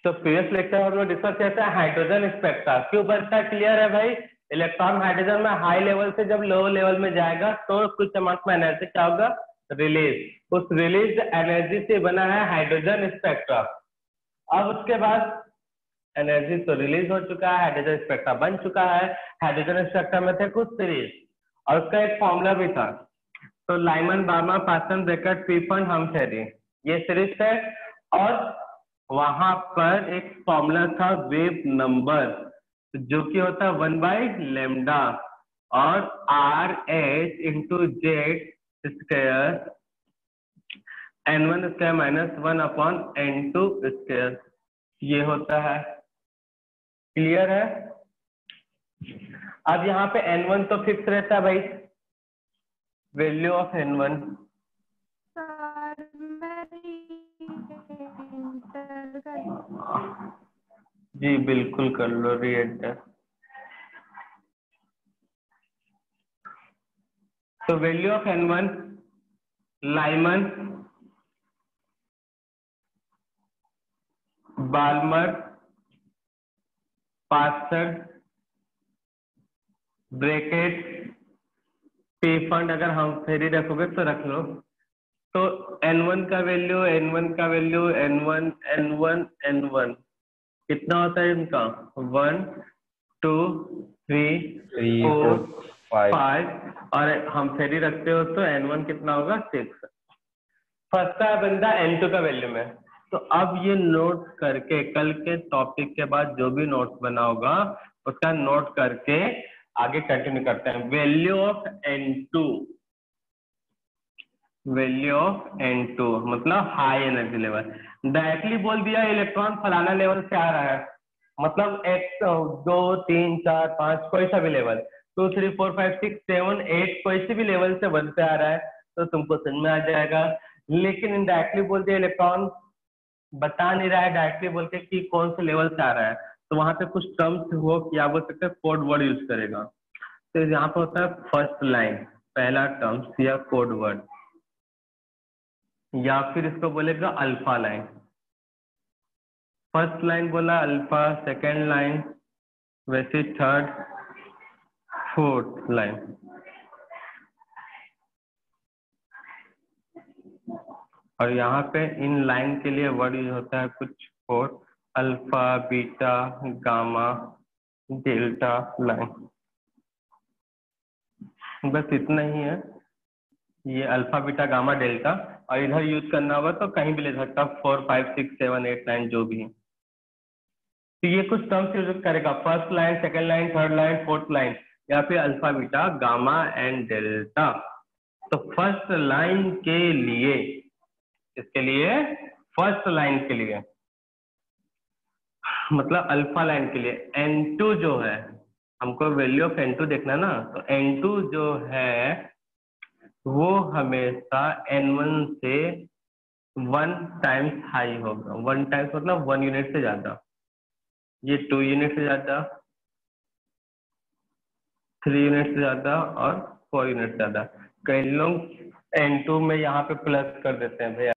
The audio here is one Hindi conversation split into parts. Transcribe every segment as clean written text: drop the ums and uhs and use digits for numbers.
तो प्रीवियस लेक्चर हम लोग डिस्कस किया था हाइड्रोजन स्पेक्ट्रा। क्यों बचता है? क्लियर है भाई? इलेक्ट्रॉन हाइड्रोजन में हाई लेवल से जब लो लेवल में जाएगा तो कुछ अमाउंट में एनर्जी क्या होगा? रिलीज। उस रिलीज एनर्जी से बना है हाइड्रोजन स्पेक्ट्रा। अब उसके बाद एनर्जी तो रिलीज हो चुका है, हाइड्रोजन स्पेक्ट्रा बन चुका है। हाइड्रोजन स्पेक्ट्रा में थे कुछ सीरीज और उसका एक फॉर्मूला भी था। तो लाइमन बार्मा पास्टन ब्रैकेट पीफन हमथेरी ये सीरीज है। और वहां पर एक फॉर्मूला था वेव नंबर जो कि होता है 1/λ और R H into Z square n1 square minus 1/n2 square ये होता है। क्लियर है? अब यहाँ पे n1 तो फिक्स रहता है भाई, वैल्यू ऑफ n1। जी बिल्कुल कर लो री एंटर। तो value of n1 Lyman Balmer Paschen bracket पे फंड अगर हम फेरी रखोगे तो रख लो। तो n1 का वैल्यू n1 n1 n1 कितना होता है इनका? 1 2 3 4 5 और हम फेरी रखते हो तो n1 कितना होगा? 6। फंसता है बंदा n2 का वैल्यू में। तो अब ये नोट करके कल के टॉपिक के बाद जो भी नोट्स बना होगा उसका नोट करके आगे कंटिन्यू करते हैं। Value of n2, value of n2 मतलब हाई एनर्जी लेवल। डायरेक्टली बोल दिया इलेक्ट्रॉन फलाना लेवल से आ रहा है, मतलब एक 2 3 4 5 कोई सा भी लेवल 2 3 4 5 6 7 8 कोई सी भी लेवल से 1 से आ रहा है तो तुमको समझ में आ जाएगा। लेकिन इनडायरेक्टली बोल दिया इलेक्ट्रॉन बता नहीं रहा है डायरेक्टली बोल के कि कौन से लेवल से आ रहा है, तो वहां पे कुछ टर्म्स हो या बोल सकते हैं कोड वर्ड यूज करेगा। तो यहाँ पे होता है फर्स्ट लाइन पहला टर्म्स या कोड वर्ड, या फिर इसको बोलेगा अल्फा लाइन। फर्स्ट लाइन बोला अल्फा, सेकेंड लाइन वैसे थर्ड फोर्थ लाइन। और यहाँ पे इन लाइन के लिए वर्ड यूज होता है कुछ four, alpha beta gamma delta line. बस इतना ही है, ये अल्फा बीटा गामा डेल्टा। और इधर यूज करना होगा तो कहीं भी ले सकता 4 5 6 7 8 9 जो भी। तो ये कुछ टर्म्स यूज करेगा first line second line third line fourth line या फिर alpha beta gamma and delta. तो फर्स्ट लाइन के लिए इसके लिए फर्स्ट लाइन के लिए मतलब अल्फा लाइन के लिए n2 जो है, हमको वैल्यू ऑफ n2 देखना ना, तो n2 जो है वो हमेशा n1 से 1 टाइम्स हाई होगा। 1 टाइम्स मतलब 1 यूनिट से ज्यादा, ये 2 यूनिट से ज्यादा, 3 यूनिट से ज्यादा और 4 यूनिट से ज्यादा। कई लोग n2 में यहाँ पे प्लस कर देते हैं भैया।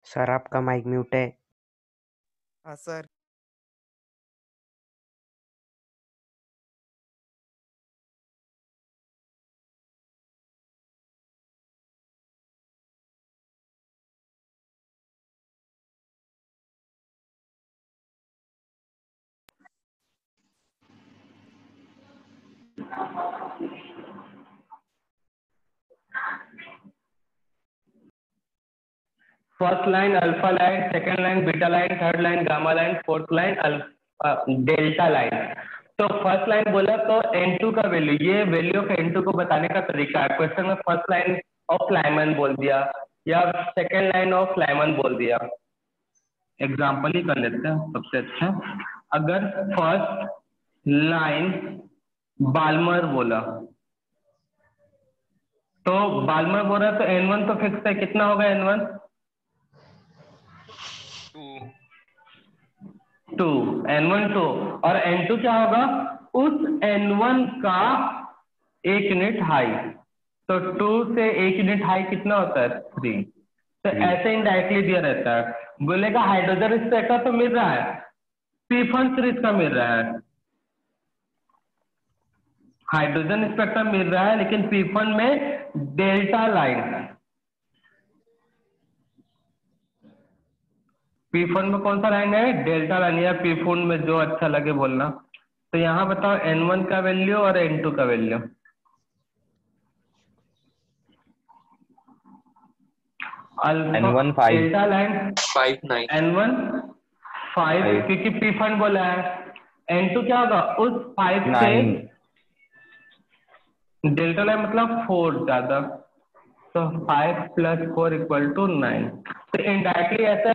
सर आपका माइक म्यूट है। हाँ sir. First line alpha line, second line beta line, third line gamma line, fourth line delta line. तो फर्स्ट लाइन बोला तो n2 का वैल्यू, ये वैल्यू ऑफ n2 को बताने का तरीका है। क्वेश्चन में फर्स्ट लाइन ऑफ लाइमन बोल दिया या सेकेंड लाइन ऑफ लाइमन बोल दिया। एग्जाम्पल ही कर लेते हैं सबसे अच्छा। अगर फर्स्ट लाइन बाल्मर बोला तो बाल्मर बोला तो n1 तो फिक्स है, कितना होगा n1? 2 n1 2 और n2 क्या होगा? उस n1 का 1 यूनिट हाई। तो 2 से 1 यूनिट हाई कितना होता है? 3। तो ऐसे इनडायरेक्टली दिया रहता है। बोलेगा हाइड्रोजन स्पेक्ट्रा तो मिल रहा है, पी-फन सीरीज का मिल रहा है। हाइड्रोजन स्पेक्ट्रम मिल रहा है लेकिन पी-फन में डेल्टा लाइन, पी-फन में कौन सा लाइन है? डेल्टा लाइन, या पी-फन में जो अच्छा लगे बोलना। तो यहाँ बताओ N1 का वैल्यू और N2 का value. N1 5, delta line 5 9 N1 5 5 क्योंकि पी-फन बोला है। N2 क्या होगा? उस 5 से 9, डेल्टा लाइन मतलब 4 ज्यादा, तो 5 + 4 = 9। तो इनडायरेक्टली ऐसा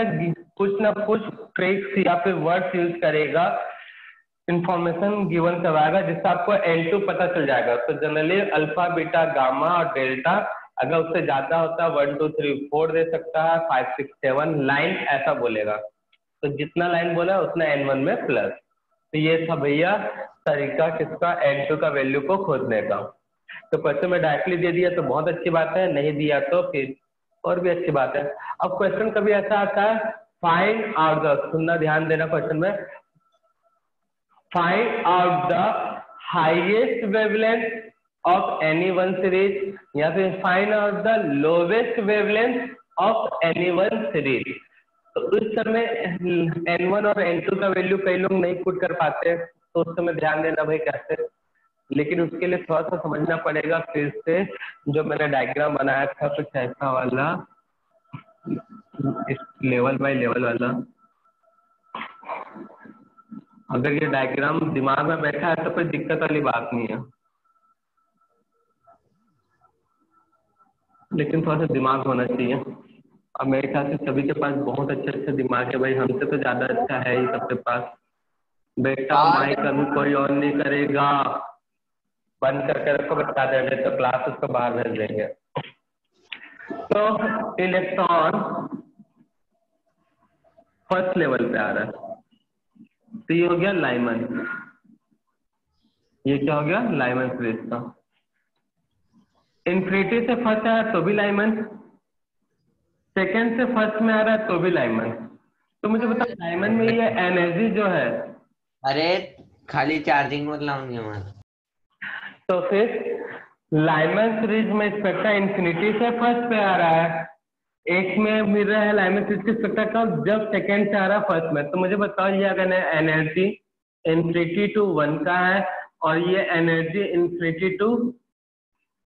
कुछ ना कुछ ट्रिक्स या फिर वर्ड्स यूज करेगा, इंफॉर्मेशन गिवन करवाएगा जिससे आपको N2 पता चल जाएगा। तो जनरली अल्फा, बीटा, गामा और डेल्टा, अगर उससे ज्यादा होता है 1 2 3 4 दे सकता है, 5 6 7 लाइन ऐसा बोलेगा। तो जितना लाइन बोला उतना N1 में प्लस। तो ये था भैया तरीका किसका? N2 का वैल्यू को खोजने का। तो क्वेश्चन में डायरेक्टली दे दिया तो बहुत अच्छी बात है, नहीं दिया तो फिर और भी अच्छी बात है। अब क्वेश्चन कभी ऐसा आता है, फाइंड आउट द, सुनना ध्यान देना क्वेश्चन में, find out the highest wavelength of any one series, या फिर find out the lowest wavelength of any one series. तो उस समय N1 और N2 का वैल्यू कई लोग नहीं पुट कर पाते, तो उस समय ध्यान देना भाई कैसे। लेकिन उसके लिए थोड़ा सा समझना पड़ेगा फिर से। जो मैंने डायग्राम बनाया था कुछ ऐसा वाला, लेवल बाय लेवल वाला, अगर ये डायग्राम दिमाग में बैठा है तो कोई दिक्कत वाली बात नहीं है, लेकिन थोड़ा सा दिमाग होना चाहिए। अब मेरे ख्याल से सभी के पास बहुत अच्छे अच्छे दिमाग है भाई, हमसे तो ज्यादा अच्छा है ही सबके पास। बेटा माइक अभी कोई ऑन नहीं करेगा, बंद करके रखो, बता देंगे तो क्लास उसको बाहर भेज देंगे। तो इलेक्ट्रॉन फर्स्ट लेवल पे आ रहा है, तो ये हो गया लाइमन। ये क्या हो गया? लाइमन सीरीज का। इन्फिनिटी से फर्स्ट आया तो भी लाइमन, सेकेंड से फर्स्ट में आ रहा है तो भी लाइमन। तो मुझे बताओ लाइमन में ये एनर्जी जो है, अरे खाली चार्जिंग मत लाऊंगी हमारा। तो फिर लाइमन सीरीज में स्पेक्ट्रा इन्फिनिटी से फर्स्ट पे आ रहा है, एक में मिल रहा है लाइमन सीरीज के स्पेक्ट्रा का जब सेकेंड से आ रहा है फर्स्ट में। तो मुझे बताओ ये अगर एनर्जी इन्फिनिटी टू 1 का है और ये energy infinity to,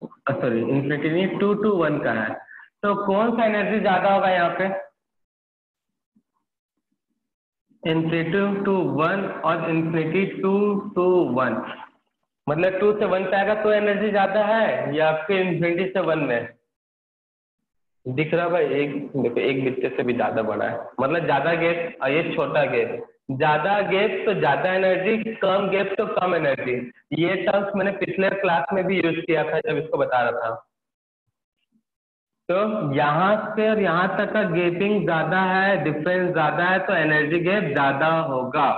sorry infinity नहीं 2 to 1 का है, तो कौन सा एनर्जी ज्यादा होगा यहाँ पे? इन्फिनिटी टू 1 और इन्फिनिटी 2 to 1, मतलब 2 से 1 पे आएगा तो एनर्जी ज्यादा है, या फिर इन्फिनिटी से 1 में? दिख रहा भाई, एक देखो एक बित्ते से भी ज्यादा बड़ा है, मतलब ज्यादा गैप और ये छोटा गैप। ज्यादा गैप तो ज्यादा एनर्जी, कम गैप तो कम एनर्जी। ये टर्म्स मैंने पिछले क्लास में भी यूज किया था जब इसको बता रहा था। तो यहाँ से और यहाँ तक का गैपिंग ज्यादा है, डिफरेंस ज्यादा है, तो एनर्जी गैप ज्यादा होगा,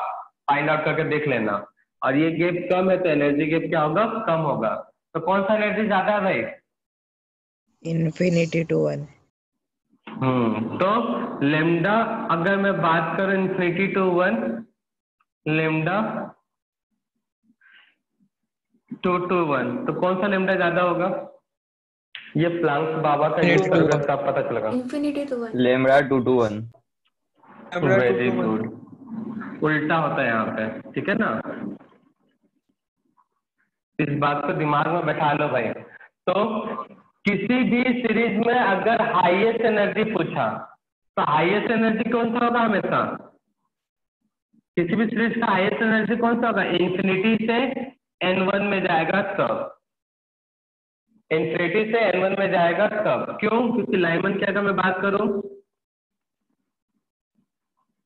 फाइंड आउट करके देख लेना। और ये गैप कम है तो एनर्जी गैप क्या होगा? कम होगा। तो कौन सा एनर्जी ज्यादा है भाई? Infinity to 1। तो लेमडा, अगर मैं बात करूं इन्फिनिटी टू 1, लेमडा 2 to 1, तो कौन सा लेमडा ज्यादा होगा? ये प्लांक्स बाबा का यूज करके सब पता चलेगा। Infinity to 1। lambda 2 to 1, very good, उल्टा होता है यहाँ पे, ठीक है ना? इस बात को दिमाग में बैठा लो भाई। तो किसी भी सीरीज में अगर हाईएस्ट एनर्जी पूछा तो हाईएस्ट एनर्जी कौन सा होगा? हमेशा किसी भी सीरीज का हाईएस्ट एनर्जी कौन सा होगा? इन्फिनिटी से N1 में जाएगा तब, इन्फिनिटी से N1 में जाएगा तब। क्यों? क्योंकि लाइमन की अगर मैं बात करूं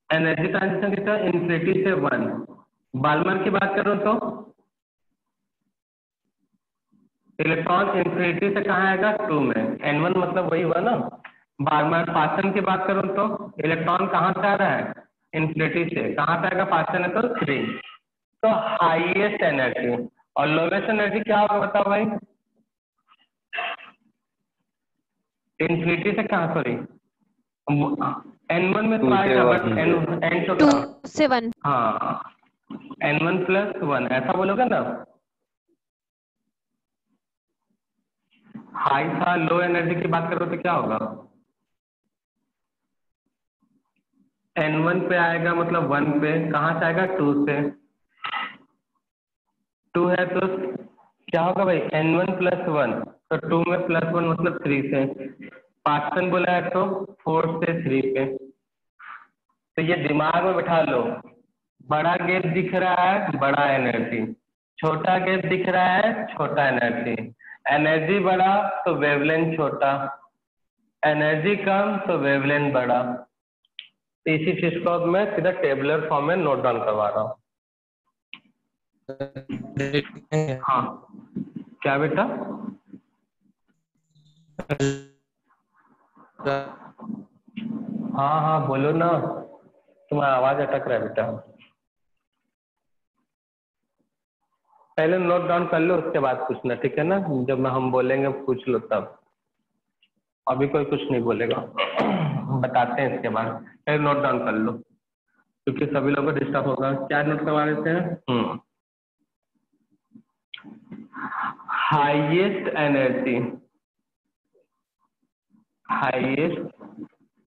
एनर्जी ट्रांजिशन कितना? इन्फिनिटी से 1। बाल्मर की बात करूं तो इलेक्ट्रॉन इन्फिनिटी से कहाँ आएगा? 2 में, N1 मतलब वही हुआ ना। बार्मर पासन की बात करूं तो इलेक्ट्रॉन कहाँ से आ रहा है? इन्फिनिटी से, कहाँ पे आएगा? पासन है तो 3। तो हाईएस्ट एनर्जी और लोवेस्ट एनर्जी क्या होगा बताओ भाई? इन्फिनिटी से कहाँ, सॉरी N1 में तो 2 से आएगा, बट 1 N तो 2 क्या? से 1। हाँ, N1+1 ऐसा बोलोगे ना। हाई था, लो एनर्जी की बात करो तो क्या होगा? N1 पे आएगा मतलब 1 पे, कहाँ से आएगा? 2 से। 2 है तो क्या होगा भाई? N1+1, तो 2 में +1 मतलब 3 से। पार्सन बोला है तो 4 से 3 पे। तो ये दिमाग में बैठा लो, बड़ा गैप दिख रहा है बड़ा एनर्जी, छोटा गैप दिख रहा है छोटा एनर्जी। एनर्जी बड़ा तो वेवलेंथ छोटा, एनर्जी कम तो वेवलेंथ बड़ा। तो इसी चीज को अब मैं सीधा टेबुलर फॉर्म में नोट डाउन करवा रहा हूँ। हाँ, क्या बेटा? हाँ हाँ बोलो ना, तुम्हारा आवाज अटक रहा है बेटा। पहले नोट डाउन कर लो, उसके बाद पूछना, ठीक है ना? जब हम बोलेंगे पूछ लो तब, अभी कोई कुछ नहीं बोलेगा। बताते हैं इसके बाद, पहले नोट डाउन कर लो क्योंकि सभी लोगों को डिस्टर्ब होगा। क्या नोट करवा रहे थे? Highest energy, highest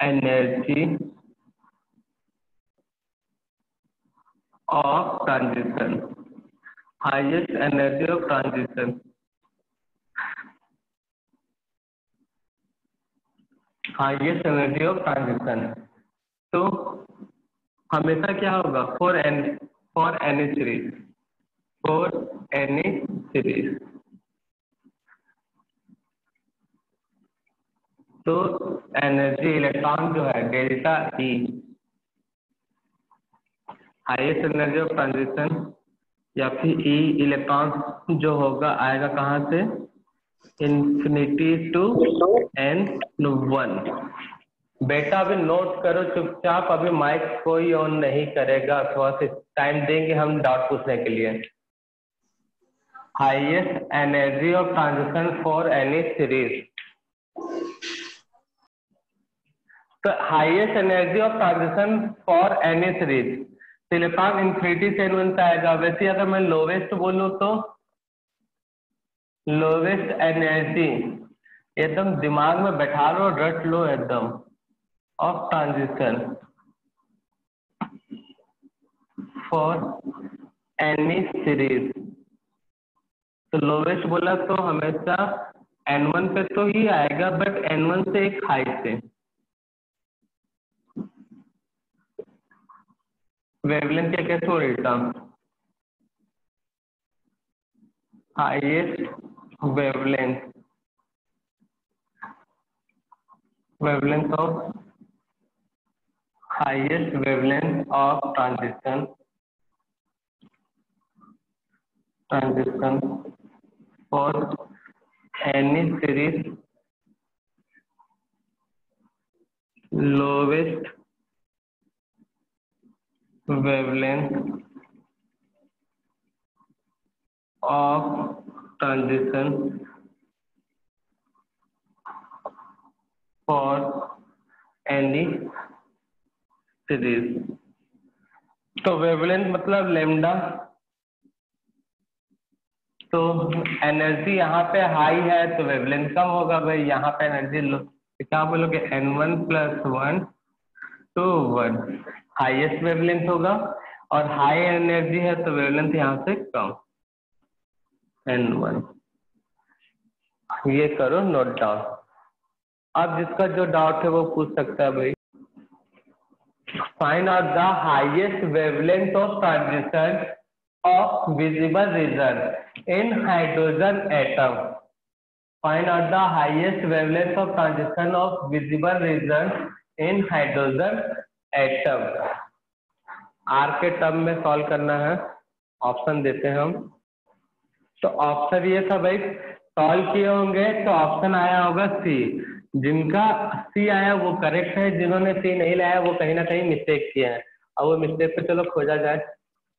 energy of transition, highest energy of transition, highest energy of transition. तो हमेशा क्या होगा? For any series, for any series. तो एनर्जी इलेक्ट्रॉन जो है delta E, highest energy of transition या फिर ई इलेक्ट्रॉन जो होगा आएगा कहाँ से? Infinity to N1। बेटा अभी नोट करो चुपचाप, अभी माइक कोई ऑन नहीं करेगा, थोड़ा सा टाइम देंगे हम डाउट पूछने के लिए। Highest energy of transition for any series, तो highest energy of transition for any series, electron infinity से N1 पे आएगा। वैसे अगर मैं लोवेस्ट बोलूं तो लोवेस्ट एनर्जी, एकदम दिमाग में बैठा लो, रट लो एकदम, of transition for any series. तो लोवेस्ट बोला तो हमेशा N1 पे तो ही आएगा, बट N1 से एक हाई से। वेवलेंथ क्या कैसे हो रही? Highest wavelength, wavelength of highest wavelength of transition for any series, lowest wavelength of transition for any series। तो वेवलेंथ मतलब लेमडा, तो एनर्जी यहाँ पे हाई है तो वेवलेंथ कम होगा भाई। यहाँ पे एनर्जी लो, क्या बोलोगे? N1+1 तो 1 हाईएस्ट वेवलेंथ होगा, और हाई एनर्जी है तो वेवलेंथ यहाँ से कम, N1। ये करो नोट डाउन। अब जिसका जो डाउट है वो पूछ सकता है भाई। Find out the highest wavelength of transition of visible region in hydrogen atom. Find out the highest wavelength of transition of visible region in hydrogen atom. R के टर्म में सॉल्व करना है, ऑप्शन देते हैं हम। तो ऑप्शन ये था भाई, सॉल्व किए होंगे तो ऑप्शन आया होगा सी। जिनका सी आया वो करेक्ट है, जिन्होंने सी नहीं लाया वो कहीं ना कहीं मिस्टेक किए हैं। अब वो मिस्टेक पे चलो खोजा जाए।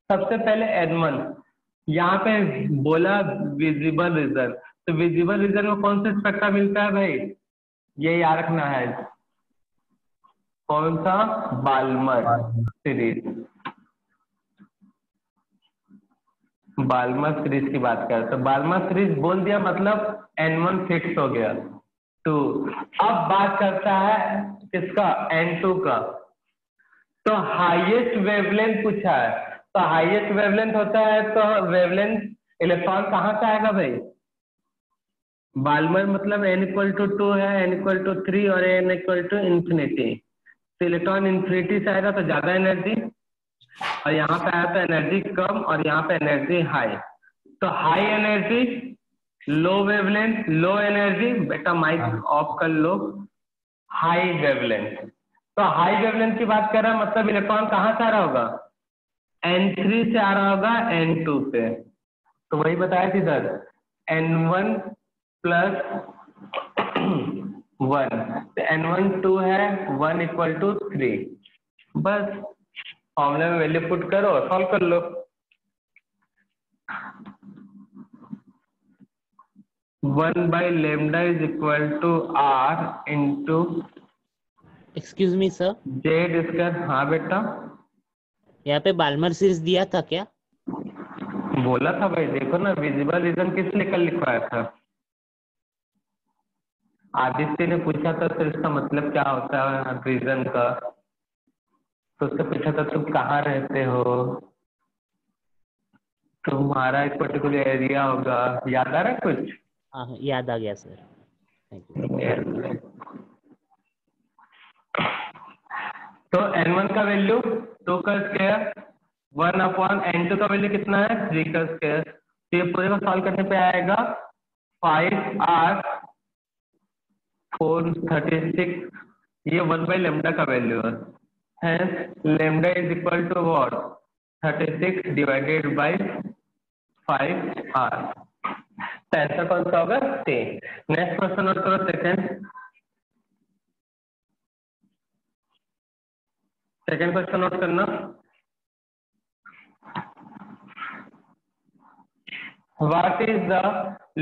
सबसे पहले N1, यहाँ पे बोला विजिबल रीजन, तो विजिबल रीजन में कौन सा स्पेक्ट्रा मिलता है भाई? ये याद रखना है। कौन सा? Balmer series. बाल्मर सीरीज की बात करें तो बाल्मर सीरीज बोल दिया मतलब N1 फिक्स हो गया 2। अब बात करता है किसका? N2 का। तो हाईएस्ट वेवलेंथ पूछा है, तो हाईएस्ट वेवलेंथ होता है तो वेवलेंथ इलेक्ट्रॉन कहाँ से आएगा भाई? बाल्मर मतलब n=2 है, n=3 और n=infinity। तो इलेक्ट्रॉन इन्फिनिटी से आएगा तो ज्यादा एनर्जी, और यहाँ पे आया तो एनर्जी कम और यहाँ पे एनर्जी हाई। तो हाई एनर्जी, लो वेवलेंथ, लो एनर्जी, बेटा माइक ऑफ कर लो, हाई वेवलेंथ। तो हाई वेवलेंथ की बात कर रहा है मतलब इलेक्ट्रॉन कहाँ से आ रहा होगा? N3 से आ रहा होगा N2 से। तो वही बताया थी सर, N1 प्लस 1, तो N1 2 है, 1=3। बस फॉर्मूले में वैल्यू पुट करो, सॉल्व कर लो। 1/λ=R into excuse me sir, Z²। हाँ बेटा, यहाँ पे बाल्मर सीरीज दिया था क्या? बोला था भाई, देखो ना विजिबल रीजन किस लेकर लिखवाया था। आदित्य ने पूछा था तो इसका मतलब क्या होता है रीजन का, तो उससे पूछा था तुम कहाँ रहते हो, तुम्हारा एक पर्टिकुलर एरिया होगा, याद आ रहा है कुछ? हाँ याद आ गया सर, थैंक यू। तो N1 का वैल्यू 2 का स्क्वायर, 1/N2 का वैल्यू कितना है? 3 का स्क्वायर। तो ये पूरे को सॉल्व करने पे आएगा 5R 436। ये 1/λ का वैल्यू है, λ=what? 36 divided by 5R। तो आंसर कौन सा होगा? C। नेक्स्ट क्वेश्चन नोट करो, सेकंड क्वेश्चन नोट करना। What is the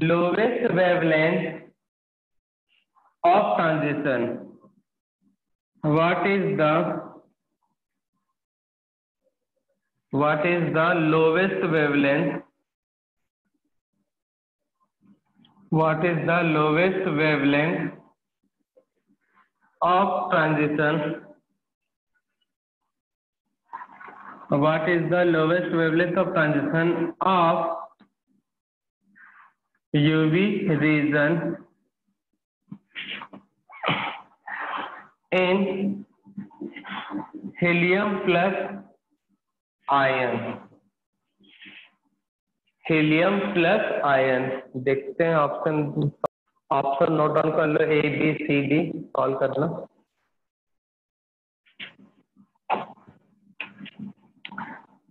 lowest wavelength of transition? What is the lowest wavelength? What is the lowest wavelength of transition? What is the lowest wavelength of transition of UV region in helium plus ion? Helium plus ion. देखते हैं ऑप्शन नोट डाउन कर लो, ABCD सॉल्व करना।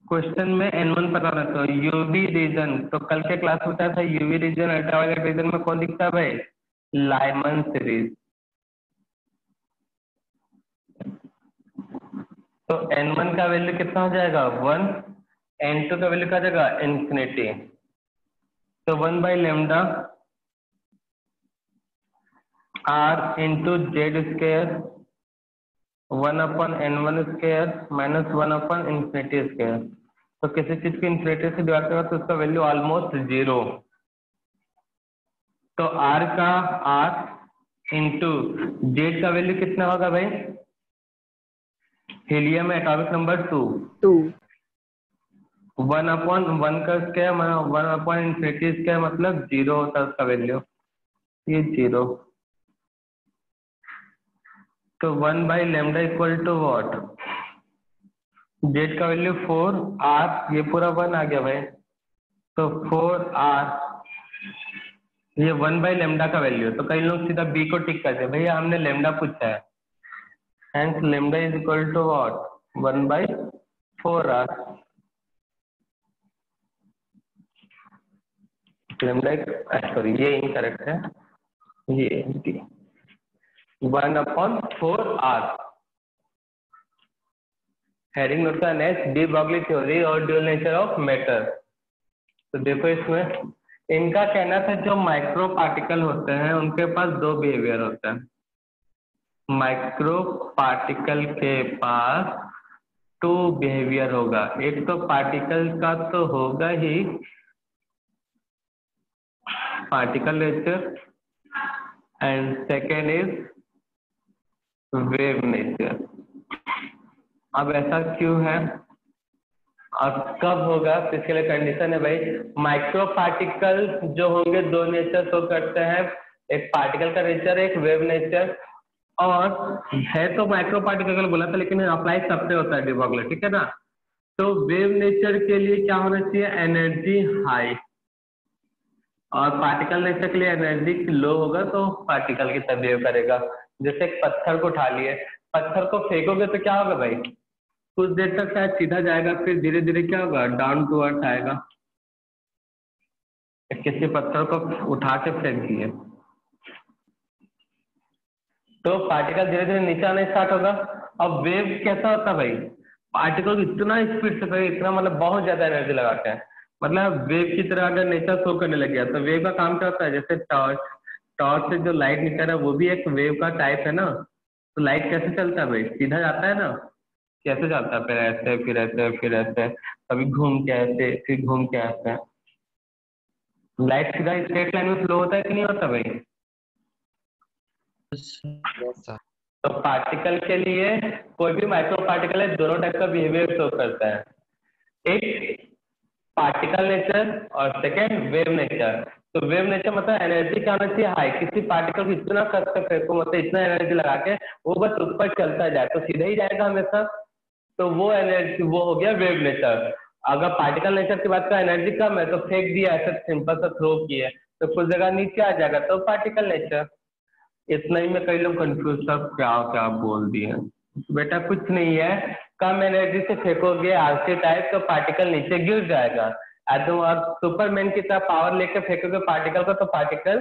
क्वेश्चन में N1 पता ना, तो यूवी रीजन, तो कल के क्लास में बताया था यूवी रीजन अल्ट्रावायलेट रीजन में कौन दिखता है भाई? Lyman series. तो N1 का वैल्यू कितना हो जाएगा? 1। N2 का वैल्यू क्या जाएगा? इन्फिनिटी। तो 1/λ R into Z², 1/N1² minus 1/∞²। तो किसी चीज को इन्फिनिटी से डिवाइड करेगा तो उसका वैल्यू ऑलमोस्ट 0। तो R का R इंटू Z का वैल्यू कितना होगा भाई? हीलियम में एटॉमिक नंबर 2, 1/1 का स्क्वायर 1/∞² मतलब 0 होता है उसका वैल्यू, ये 0। तो 1/λ = what? Z का वैल्यू 4R, ये पूरा 1 आ गया भाई, तो 4R, ये 1/λ का वैल्यू। तो कई लोग सीधा B को टिक करते हैं, भैया हमने लैम्डा पूछा है, hence λ = what? 1/4R। सॉरी ये इनकरेक्ट है, ये 1/4R। हेडिंग नोट का नेक्स्ट, डी ब्रॉगली थ्योरी और ड्यूअल नेचर ऑफ मैटर। तो देखो इसमें इनका कहना था जो माइक्रो पार्टिकल होते हैं उनके पास 2 बिहेवियर होता है। माइक्रो पार्टिकल के पास टू बिहेवियर होगा। एक तो पार्टिकल का तो होगा ही particle nature, and second is wave nature. अब ऐसा क्यों है और कब होगा, तो इसके लिए कंडीशन है भाई, माइक्रो पार्टिकल जो होंगे दो नेचर शो करते हैं, एक पार्टिकल का नेचर, एक वेव नेचर। और है तो माइक्रो पार्टिकल बोला था, लेकिन अप्लाई सबसे होता है डी ब्रॉगली, ठीक है ना। तो वेव नेचर के लिए क्या होना चाहिए, एनर्जी हाई, और पार्टिकल नेचर के लिए एनर्जी लो होगा तो पार्टिकल की तरह बिहेव करेगा। जैसे एक पत्थर को उठा लिए, पत्थर को फेंकोगे तो क्या होगा भाई, कुछ देर तक शायद सीधा जाएगा, फिर धीरे धीरे क्या होगा, डाउन टू अर्थ आएगा। किसी पत्थर को उठा के फेंक दिए तो पार्टिकल धीरे धीरे नीचे आना स्टार्ट होगा। अब वेव कैसा होता है भाई, पार्टिकल इतना स्पीड से भाई, इतना मतलब बहुत ज्यादा एनर्जी लगाते हैं, मतलब वेव की तरह अगर नेचर शो करने लग गया तो वेव का काम क्या होता है, जैसे टॉर्च, टॉर्च से जो लाइट निकल रहा है वो भी एक वेव का टाइप है ना। तो लाइट कैसे चलता है भाई, सीधा जाता है ना, कैसे जाता है, फिर ऐसे फिर ऐसे फिर ऐसे, कभी घूम के ऐसे फिर घूम के ऐसे। लाइट सीधा स्ट्रेट लाइन में फ्लो होता है कि नहीं होता भाई। तो पार्टिकल के लिए कोई भी माइक्रो पार्टिकल है, दोनों टाइप का बिहेवियर शो करता है, एक पार्टिकल नेचर और सेकेंड वेव नेचर। तो वेव नेचर मतलब एनर्जी क्या होना चाहिए, हाई, किसी पार्टिकल को इतना कसकर फेंको, मतलब इतना एनर्जी लगा के वो बस ऊपर चलता जाए तो सीधा ही जाएगा हमेशा, तो वो एनर्जी वो हो गया वेव नेचर। अगर पार्टिकल नेचर की बात का एनर्जी कम है तो फेंक दिया, ऐसे सिंपल सा थ्रो किए तो कुछ जगह नीचे आ जाएगा, तो पार्टिकल नेचर। इतना ही में कई लोग कंफ्यूज, सब क्या क्या बोल दिए। बेटा कुछ नहीं है, कम एनर्जी से फेंकोगे आरसी टाइप तो पार्टिकल नीचे गिर जाएगा, तुम और सुपरमैन की तरह पावर लेके फेंकोगे पार्टिकल को तो पार्टिकल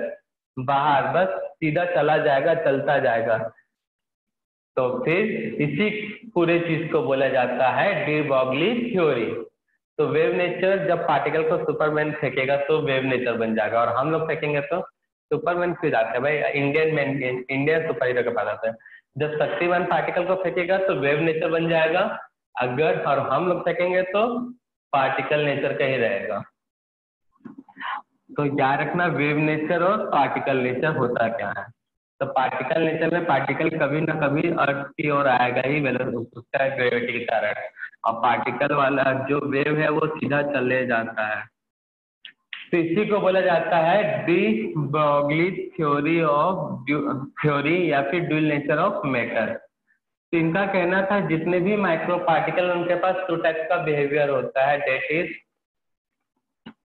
बाहर बस सीधा चला जाएगा, चलता जाएगा। तो फिर इसी पूरे चीज को बोला जाता है डी ब्रॉगली थ्योरी। तो वेव नेचर, जब पार्टिकल को सुपरमैन फेंकेगा तो वेव नेचर बन जाएगा, और हम लोग फेंकेंगे तो सुपरमैन फिर जाते हैं भाई, इंडियन मैन के इंडियन सुपर हीरो के पास आता है। जब शक्तिमान पार्टिकल को फेंकेगा तो वेव नेचर बन जाएगा, अगर और हम लोग फेंकेंगे तो पार्टिकल नेचर का ही रहेगा। तो याद रखना वेव नेचर और पार्टिकल नेचर होता क्या है। तो पार्टिकल नेचर में पार्टिकल कभी ना कभी अर्थ की ओर आएगा ही, उसका ग्रेविटी के कारण, और पार्टिकल वाला जो वेव है वो सीधा चले जाता है। तो इसी को बोला जाता है D Broglie theory of theory या फिर ड्यूल नेचर ऑफ मैटर। तो इनका कहना था जितने भी माइक्रो पार्टिकल उनके पास टू टाइप का बिहेवियर होता है, that is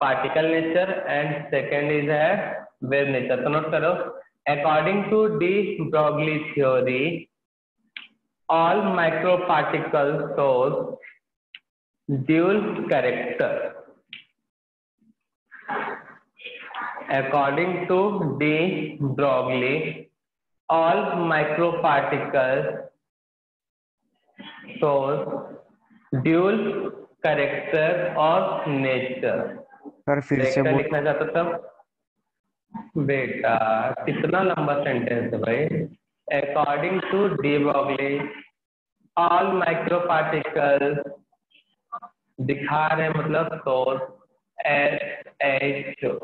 particle nature and second is है वेव नेचर। तो नोट करो, according to de Broglie theory all micro particle shows dual character. According to de Broglie, all microparticles shows dual character of nature। Sir फिर से क्या बोल। लिखना चाहता था बेटा, कितना लंबा सेंटेंस है भाई। According to de Broglie, all microparticles दिखा रहे मतलब सोर्स SHOW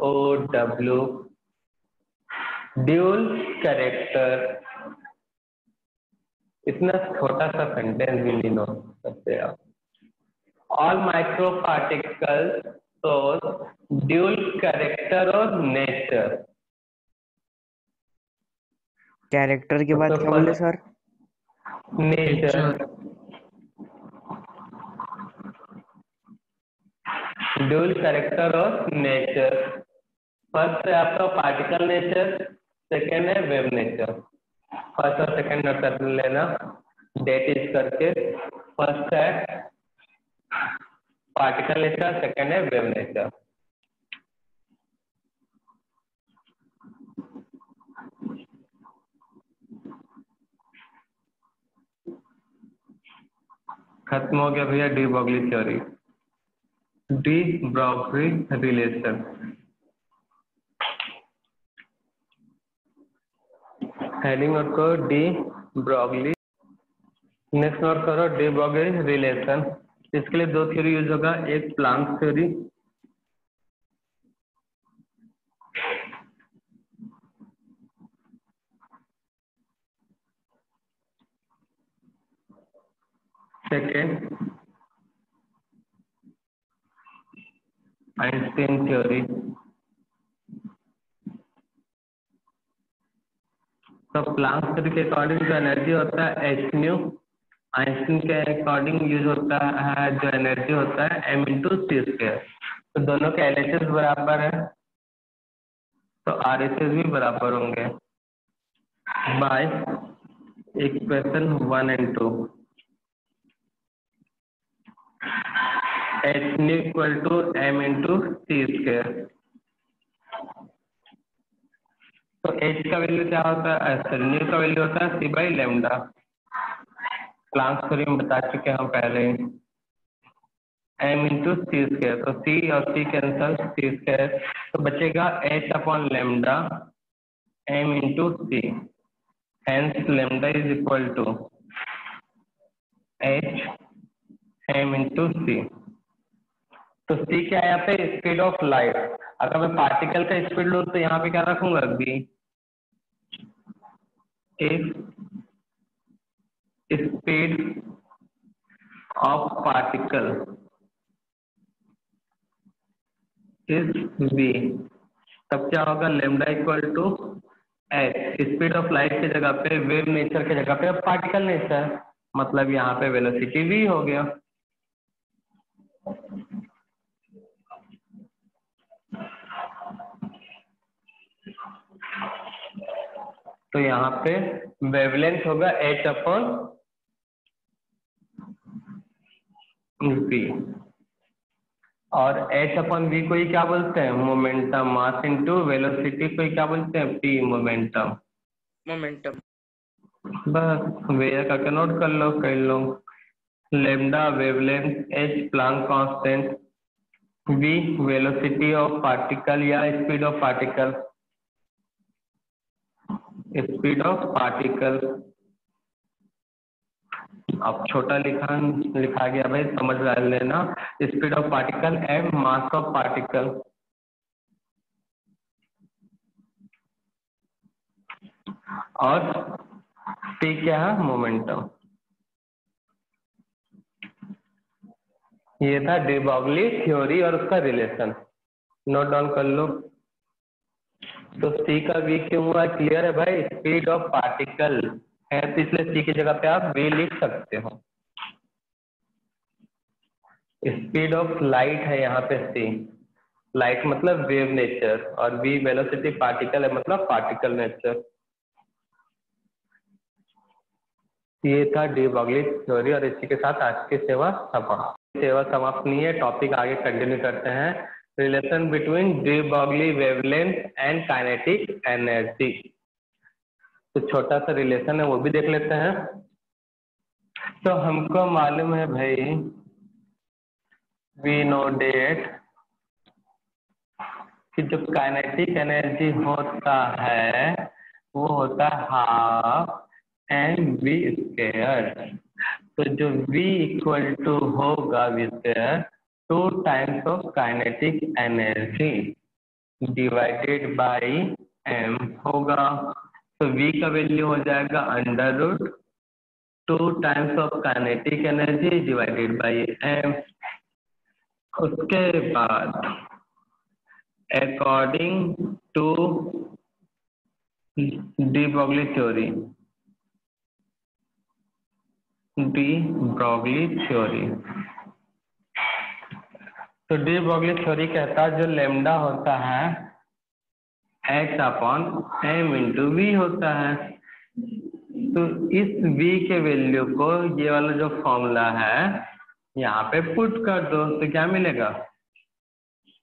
ड्यूल कैरेक्टर। इतना छोटा सा सेंटेंस भी नहीं नोट सकते आप। All micro particle source dual character और नेचर। कैरेक्टर के बाद क्या बोले सर? नेचर, ड्यूल कैरेक्टर और नेचर। फर्स्ट है आपका पार्टिकल नेचर, सेकेंड है वेव नेचर। फर्स्ट और सेकेंड नोट कर लेना, डेट इज करके। फर्स्ट है पार्टिकल नेचर, सेकेंड है वेव नेचर। खत्म हो गया भैया D Broglie theory, de Broglie relation. Heading को डी ब्रॉगली। नेक्स्ट नोट करो डी ब्रॉगली रिलेशन। इसके लिए दो थ्योरी यूज होगा, एक Planck theory, second Einstein theory. तो प्लांक थ्योरी के अकॉर्डिंग जो एनर्जी होता है एच न्यू, आइंस्टीन के अकॉर्डिंग यूज होता है जो एनर्जी होता है एम इंटू सी स्क्वायर। तो दोनों के एलएचएस बराबर है तो आरएचएस भी बराबर होंगे by equation 1 and 2। H nu equal to m into c square. तो एच का वैल्यू क्या होता है, सॉरी न्यू का वैल्यू होता है c by lambda. Planck theory में बता चुके हैं हम पहले। एम इंटू सी स्क्वायर, तो सी और सी कैंसल, सी स्क्वायर तो बचेगा H upon lambda M into C. Hence lambda is equal to H M into C. तो सी क्या है यहाँ पे, स्पीड ऑफ लाइट। अगर मैं पार्टिकल का स्पीड लूँ तो यहाँ पे क्या रखूंगा B. Speed of particle is v, तब क्या होगा lambda equal to h. Speed of light की जगह पे वेव नेचर की जगह पे अब पार्टिकल नेचर, मतलब यहाँ पे वेलोसिटी v हो गया। तो यहाँ पे वेवलेंथ होगा h अपॉन v, और h अपॉन v को ही क्या बोलते हैं, मोमेंटम। मास इनटू वेलोसिटी को ही क्या बोलते हैं, p मोमेंटम। मोमेंटम। बस वेयर करके नोट कर लो कई लोग। Lambda wavelength, h Planck constant, v velocity of particle या speed of particle, speed of particle. अब छोटा लिखा गया भाई, समझ लेना। Speed of particle M mass of particle, और टी क्या है, मोमेंटम। ये था डी ब्रॉगली थ्योरी और उसका रिलेशन, नोट डाउन कर लो। तो सी का वी क्यों हुआ, क्लियर है भाई। स्पीड ऑफ पार्टिकल है तो इसलिए सी की जगह पे आप वी लिख सकते हो। स्पीड ऑफ लाइट है यहाँ पे सी, लाइट मतलब वेव नेचर, और वी वेलोसिटी पार्टिकल है मतलब पार्टिकल नेचर। ये था डी ब्रॉगली थ्योरी, और इसी के साथ आज की सेवा समाप्त नहीं है, टॉपिक आगे कंटिन्यू करते हैं। Relation between de Broglie wavelength and kinetic energy. तो छोटा सा रिलेशन है वो भी देख लेते हैं। तो हमको मालूम है भाई, वी नो डेट कि जो काइनेटिक एनर्जी होता है वो होता है हाफ एम वी स्क्वायर। तो जो v इक्वल टू होगा v square 2 times of kinetic energy divided by m होगा। तो v का वैल्यू हो जाएगा under root 2 times of kinetic energy divided by m। उसके बाद according to de Broglie theory, de Broglie theory, तो डी ब्रॉगली थ्योरी कहता है जो लेमडा होता है h upon m into v होता है। तो इस v के वैल्यू को ये वाला जो फॉर्मूला है यहाँ पे पुट कर दो, तो क्या मिलेगा,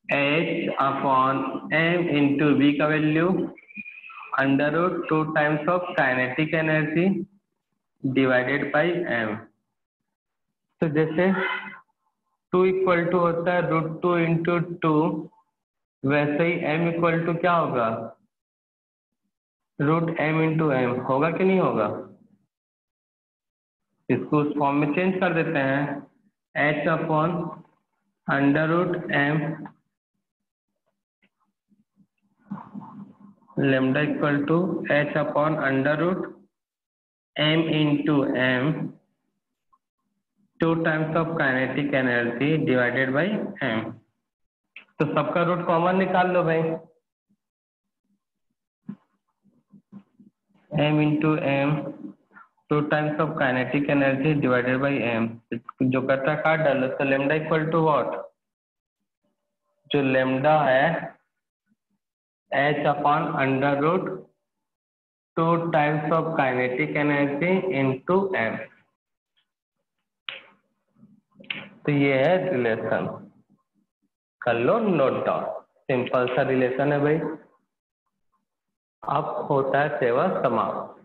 h upon m into V का value under root 2 times of kinetic energy divided by m। तो जैसे 2 इक्वल टू होता है √2 इंटू 2, वैसे ही m इक्वल टू क्या होगा, √m इंटू m होगा कि नहीं होगा। इसको उस फॉर्म में चेंज कर देते हैं, h upon under root m lambda equal to h upon under root m into m 2 times of kinetic energy divided by m। तो सबका रूट कॉमन निकाल लो भाई, m into m 2 times of kinetic energy divided by m, जो करता काट डालो। तो लेमडा इक्वल टू व्हाट, जो लेमडा है h upon under root 2 times of kinetic energy into m। तो ये है रिलेशन, कर लो नोट डाउन, सिंपल सा रिलेशन है भाई। अब होता है सेवा समाप्त।